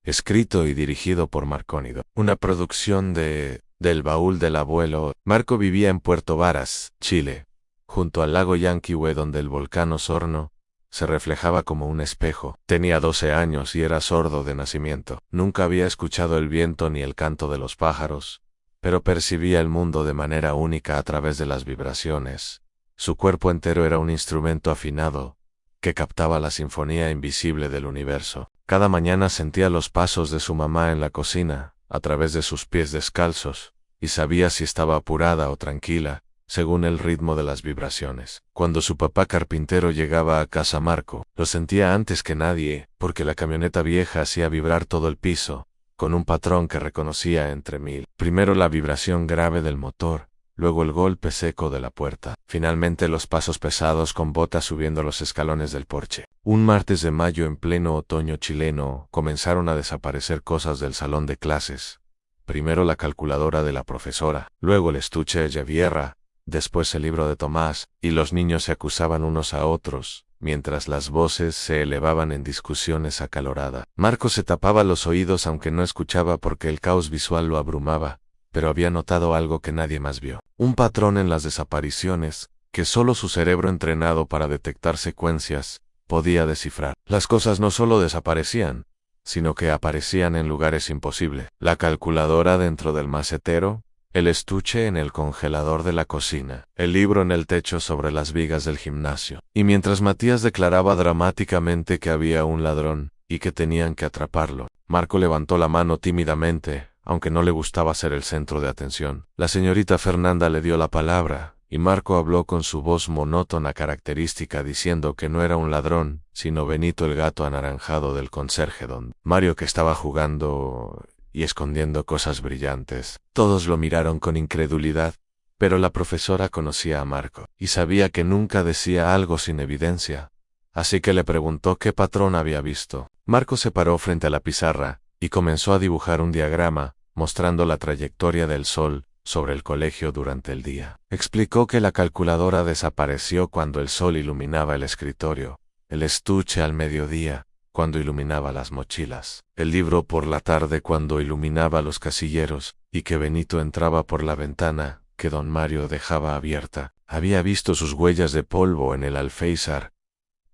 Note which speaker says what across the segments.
Speaker 1: escrito y dirigido por Marcónido. Una producción del Baúl del Abuelo. Marco vivía en Puerto Varas, Chile, junto al lago Yanquihue, donde el volcán Osorno se reflejaba como un espejo. Tenía 12 años y era sordo de nacimiento. Nunca había escuchado el viento ni el canto de los pájaros, pero percibía el mundo de manera única a través de las vibraciones. Su cuerpo entero era un instrumento afinado que captaba la sinfonía invisible del universo. Cada mañana sentía los pasos de su mamá en la cocina, a través de sus pies descalzos, y sabía si estaba apurada o tranquila, según el ritmo de las vibraciones. Cuando su papá carpintero llegaba a casa, Marco lo sentía antes que nadie, porque la camioneta vieja hacía vibrar todo el piso, con un patrón que reconocía entre mil. Primero la vibración grave del motor, luego el golpe seco de la puerta, finalmente los pasos pesados con botas subiendo los escalones del porche. Un martes de mayo en pleno otoño chileno, comenzaron a desaparecer cosas del salón de clases. Primero la calculadora de la profesora, luego el estuche de Javierra, después el libro de Tomás, y los niños se acusaban unos a otros, mientras las voces se elevaban en discusiones acaloradas. Marco se tapaba los oídos aunque no escuchaba porque el caos visual lo abrumaba, pero había notado algo que nadie más vio. Un patrón en las desapariciones, que solo su cerebro entrenado para detectar secuencias podía descifrar. Las cosas no solo desaparecían, sino que aparecían en lugares imposibles. La calculadora dentro del macetero, el estuche en el congelador de la cocina, el libro en el techo sobre las vigas del gimnasio. Y mientras Matías declaraba dramáticamente que había un ladrón y que tenían que atraparlo, Marco levantó la mano tímidamente, aunque no le gustaba ser el centro de atención. La señorita Fernanda le dio la palabra, y Marco habló con su voz monótona característica diciendo que no era un ladrón, sino Benito, el gato anaranjado del conserje don Mario, que estaba jugando y escondiendo cosas brillantes. Todos lo miraron con incredulidad, pero la profesora conocía a Marco, y sabía que nunca decía algo sin evidencia, así que le preguntó qué patrón había visto. Marco se paró frente a la pizarra, y comenzó a dibujar un diagrama, mostrando la trayectoria del sol sobre el colegio durante el día. Explicó que la calculadora desapareció cuando el sol iluminaba el escritorio, el estuche al mediodía, cuando iluminaba las mochilas, el libro por la tarde cuando iluminaba los casilleros, y que Benito entraba por la ventana que don Mario dejaba abierta. Había visto sus huellas de polvo en el alféizar,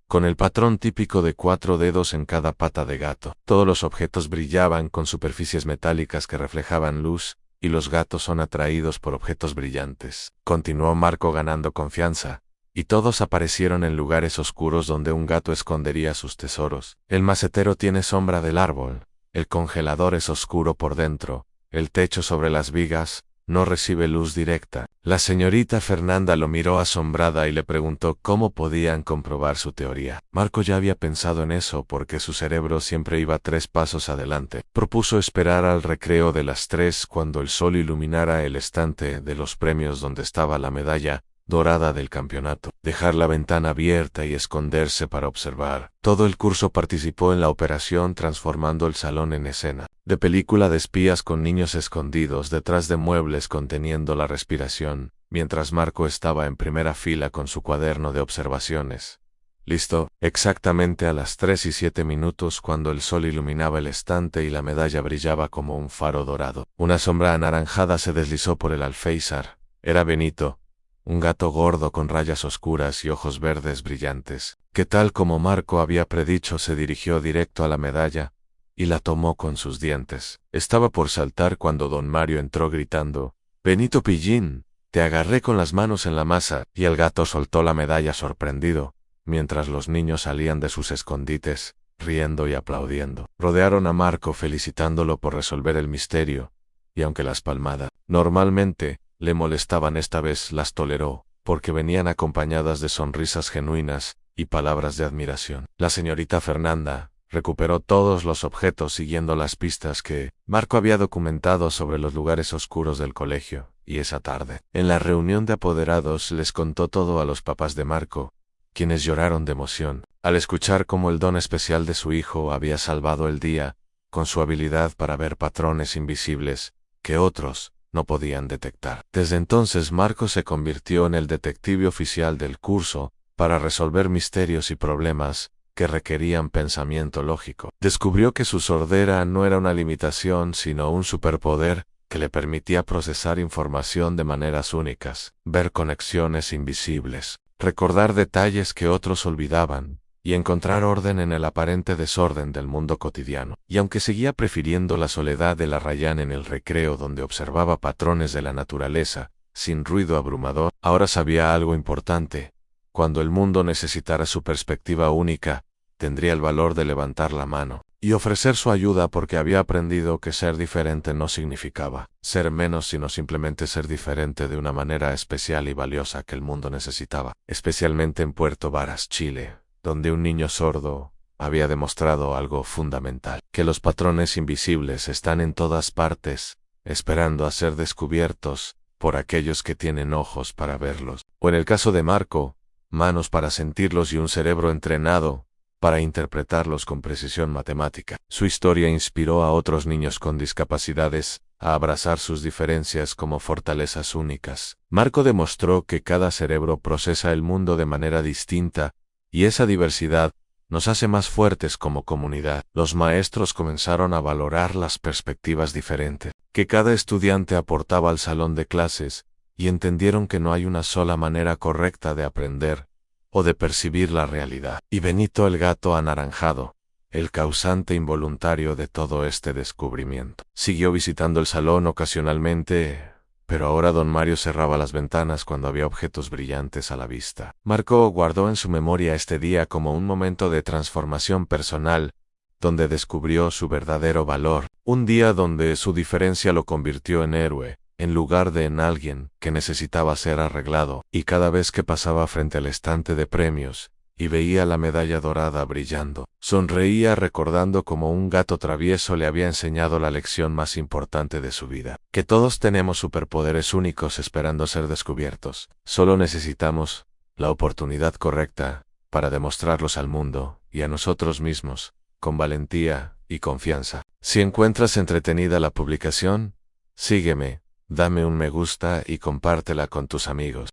Speaker 1: con el patrón típico de 4 dedos en cada pata de gato. Todos los objetos brillaban con superficies metálicas que reflejaban luz, y los gatos son atraídos por objetos brillantes. Continuó Marco ganando confianza, y todos aparecieron en lugares oscuros donde un gato escondería sus tesoros. El macetero tiene sombra del árbol, el congelador es oscuro por dentro, el techo sobre las vigas no recibe luz directa. La señorita Fernanda lo miró asombrada y le preguntó cómo podían comprobar su teoría. Marco ya había pensado en eso porque su cerebro siempre iba 3 pasos adelante. Propuso esperar al recreo de las 3 cuando el sol iluminara el estante de los premios donde estaba la medalla dorada del campeonato, dejar la ventana abierta y esconderse para observar. Todo el curso participó en la operación transformando el salón en escena de película de espías con niños escondidos detrás de muebles conteniendo la respiración, mientras Marco estaba en primera fila con su cuaderno de observaciones. Listo, exactamente a las 3:07 cuando el sol iluminaba el estante y la medalla brillaba como un faro dorado. Una sombra anaranjada se deslizó por el alféizar. Era Benito, un gato gordo con rayas oscuras y ojos verdes brillantes, que tal como Marco había predicho se dirigió directo a la medalla y la tomó con sus dientes. Estaba por saltar cuando don Mario entró gritando: «Benito Pillín, te agarré con las manos en la masa», y el gato soltó la medalla sorprendido, mientras los niños salían de sus escondites, riendo y aplaudiendo. Rodearon a Marco felicitándolo por resolver el misterio, y aunque las palmadas normalmente le molestaban, esta vez las toleró, porque venían acompañadas de sonrisas genuinas y palabras de admiración. La señorita Fernanda recuperó todos los objetos siguiendo las pistas que Marco había documentado sobre los lugares oscuros del colegio, y esa tarde, en la reunión de apoderados, les contó todo a los papás de Marco, quienes lloraron de emoción al escuchar cómo el don especial de su hijo había salvado el día, con su habilidad para ver patrones invisibles que otros no podían detectar. Desde entonces Marco se convirtió en el detective oficial del curso para resolver misterios y problemas que requerían pensamiento lógico. Descubrió que su sordera no era una limitación, sino un superpoder que le permitía procesar información de maneras únicas, ver conexiones invisibles, recordar detalles que otros olvidaban, y encontrar orden en el aparente desorden del mundo cotidiano. Y aunque seguía prefiriendo la soledad de la Rayán en el recreo donde observaba patrones de la naturaleza, sin ruido abrumador, ahora sabía algo importante. Cuando el mundo necesitara su perspectiva única, tendría el valor de levantar la mano y ofrecer su ayuda, porque había aprendido que ser diferente no significaba ser menos, sino simplemente ser diferente de una manera especial y valiosa que el mundo necesitaba, especialmente en Puerto Varas, Chile, donde un niño sordo había demostrado algo fundamental, que los patrones invisibles están en todas partes, esperando a ser descubiertos por aquellos que tienen ojos para verlos. O en el caso de Marco, manos para sentirlos y un cerebro entrenado para interpretarlos con precisión matemática. Su historia inspiró a otros niños con discapacidades a abrazar sus diferencias como fortalezas únicas. Marco demostró que cada cerebro procesa el mundo de manera distinta, y esa diversidad nos hace más fuertes como comunidad. Los maestros comenzaron a valorar las perspectivas diferentes que cada estudiante aportaba al salón de clases, y entendieron que no hay una sola manera correcta de aprender o de percibir la realidad. Y Benito el gato anaranjado, el causante involuntario de todo este descubrimiento, siguió visitando el salón ocasionalmente, pero ahora don Mario cerraba las ventanas cuando había objetos brillantes a la vista. Marco guardó en su memoria este día como un momento de transformación personal, donde descubrió su verdadero valor, un día donde su diferencia lo convirtió en héroe, en lugar de en alguien que necesitaba ser arreglado. Y cada vez que pasaba frente al estante de premios y veía la medalla dorada brillando, sonreía recordando cómo un gato travieso le había enseñado la lección más importante de su vida, que todos tenemos superpoderes únicos esperando ser descubiertos. Solo necesitamos la oportunidad correcta para demostrarlos al mundo y a nosotros mismos, con valentía y confianza. Si encuentras entretenida la publicación, sígueme, dame un me gusta y compártela con tus amigos.